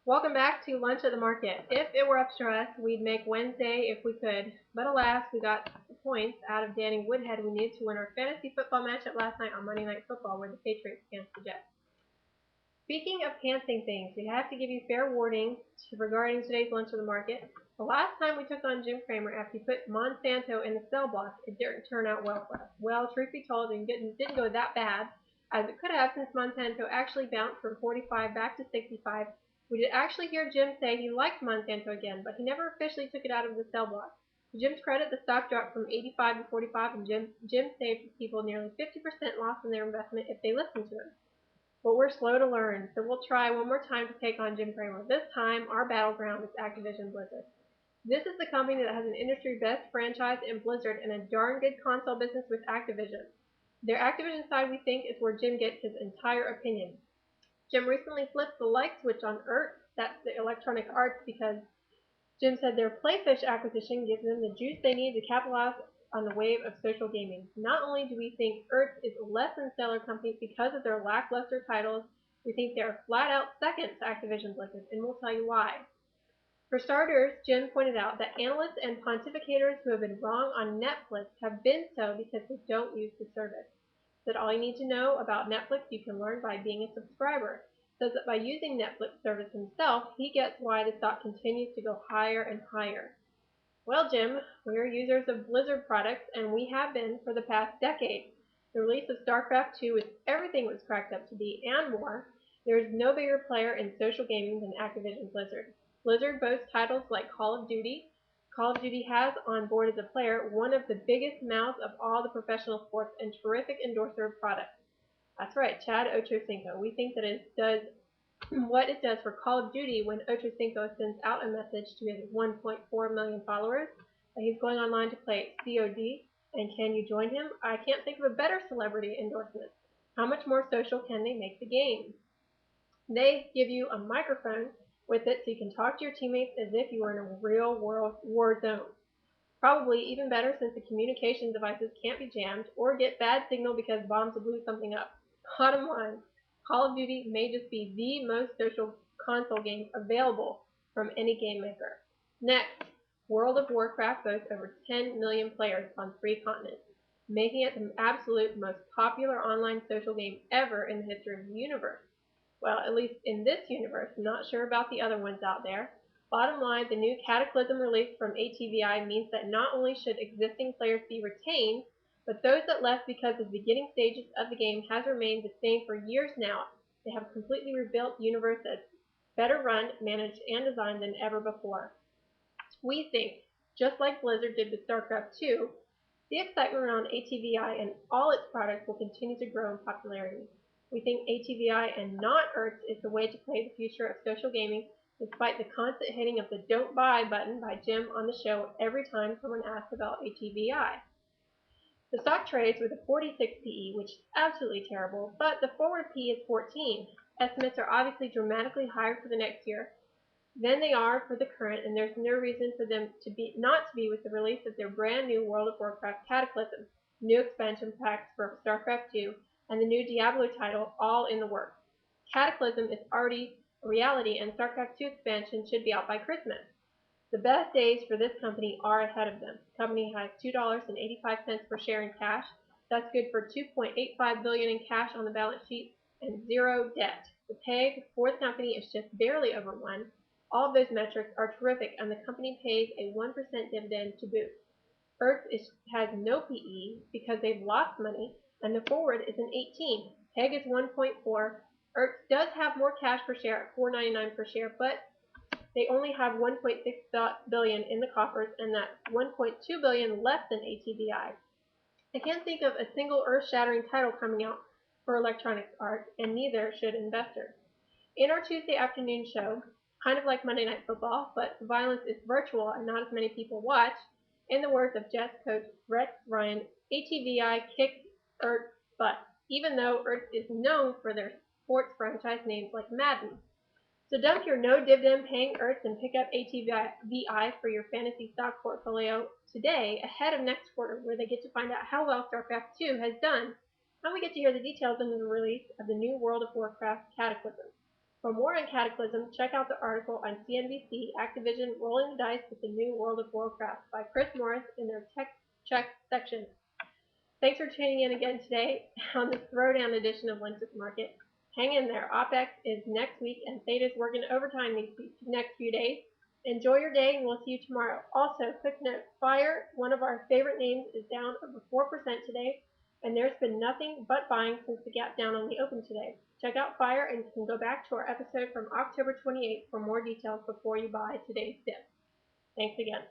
Welcome back to Lunch at the Market. If it were up to us, we'd make Wednesday if we could. But alas, we got the points out of Danny Woodhead we needed to win our fantasy football matchup last night on Monday Night Football where the Patriots against the Jets. Speaking of pantsing things, we have to give you fair warning regarding today's Lunch at the Market. The last time we took on Jim Cramer after he put Monsanto in the cell block, it didn't turn out well for us. Well, truth be told, it didn't go that bad, as it could have since Monsanto actually bounced from 45 back to 65. We did actually hear Jim say he liked Monsanto again, but he never officially took it out of the cell block. To Jim's credit, the stock dropped from 85 to 45, and Jim saved people nearly 50% loss in their investment if they listened to him. But we're slow to learn, so we'll try one more time to take on Jim Cramer. This time, our battleground is Activision Blizzard. This is the company that has an industry best franchise in Blizzard and a darn good console business with Activision. Their Activision side, we think, is where Jim gets his entire opinion. Jim recently flipped the light switch on ERTS, that's the Electronic Arts, because Jim said their Playfish acquisition gives them the juice they need to capitalize on the wave of social gaming. Not only do we think ERTS is a less than stellar company because of their lackluster titles, we think they are flat out second to Activision Blizzard, and we'll tell you why. For starters, Jim pointed out that analysts and pontificators who have been wrong on Netflix have been so because they don't use the service. That all you need to know about Netflix you can learn by being a subscriber. Says that by using Netflix service himself, he gets why the stock continues to go higher and higher. Well, Jim, we are users of Blizzard products, and we have been for the past decade. The release of StarCraft II with everything it was cracked up to be and more, there is no bigger player in social gaming than Activision Blizzard. Blizzard boasts titles like Call of Duty. Call of Duty has on board as a player one of the biggest mouths of all the professional sports and terrific endorser of products. That's right, Chad Ochocinco. We think that it does what it does for Call of Duty when Ochocinco sends out a message to his 1.4 million followers that he's going online to play COD, and can you join him? I can't think of a better celebrity endorsement. How much more social can they make the game? They give you a microphone with it so you can talk to your teammates as if you were in a real world war zone. Probably even better since the communication devices can't be jammed or get bad signal because bombs will blew something up. Bottom line, Call of Duty may just be the most social console game available from any game maker. Next, World of Warcraft boasts over 10 million players on 3 continents, making it the absolute most popular online social game ever in the history of the universe. Well, at least in this universe, not sure about the other ones out there. Bottom line, the new Cataclysm release from ATVI means that not only should existing players be retained, but those that left because of the beginning stages of the game has remained the same for years now. They have completely rebuilt the universe that's better run, managed, and designed than ever before. We think, just like Blizzard did with StarCraft II, the excitement around ATVI and all its products will continue to grow in popularity. We think ATVI and not ERTS is the way to play the future of social gaming, despite the constant hitting of the don't buy button by Jim on the show every time someone asks about ATVI. The stock trades with a 46 PE, which is absolutely terrible, but the forward P is 14. Estimates are obviously dramatically higher for the next year than they are for the current, and there's no reason for them not to be with the release of their brand new World of Warcraft Cataclysm, new expansion packs for StarCraft II, and the new Diablo title all in the works. Cataclysm is already a reality, and StarCraft II expansion should be out by Christmas. The best days for this company are ahead of them. The company has $2.85 per share in cash. That's good for $2.85 billion in cash on the balance sheet and zero debt. The PEG for the company is just barely over 1. All of those metrics are terrific, and the company pays a 1% dividend to boot. ERTS has no PE because they've lost money, and the forward is an 18. PEG is 1.4. ERTS does have more cash per share at $4.99 per share, but they only have $1.6 billion in the coffers, and that's $1.2 billion less than ATVI. I can't think of a single earth-shattering title coming out for Electronic Arts, and neither should investors. In our Tuesday afternoon show, kind of like Monday Night Football, but the violence is virtual and not as many people watch, in the words of Jets coach Rex Ryan, ATVI kicks ERTS butt, even though ERTS is known for their sports franchise names like Madden. So dump your no-dividend paying ERTS and pick up ATVI for your fantasy stock portfolio today ahead of next quarter, where they get to find out how well StarCraft II has done, and we get to hear the details of the release of the new World of Warcraft Cataclysm. For more on Cataclysm, check out the article on CNBC, Activision Rolling the Dice with the New World of Warcraft by Chris Morris in their Tech Check section. Thanks for tuning in again today on the Throwdown edition of Wences Market. Hang in there. OPEX is next week, and Theta's working overtime these next few days. Enjoy your day, and we'll see you tomorrow. Also, quick note, FIRE, one of our favorite names, is down over 4% today, and there's been nothing but buying since the gap down only opened today. Check out FIRE, and you can go back to our episode from October 28th for more details before you buy today's dip. Thanks again.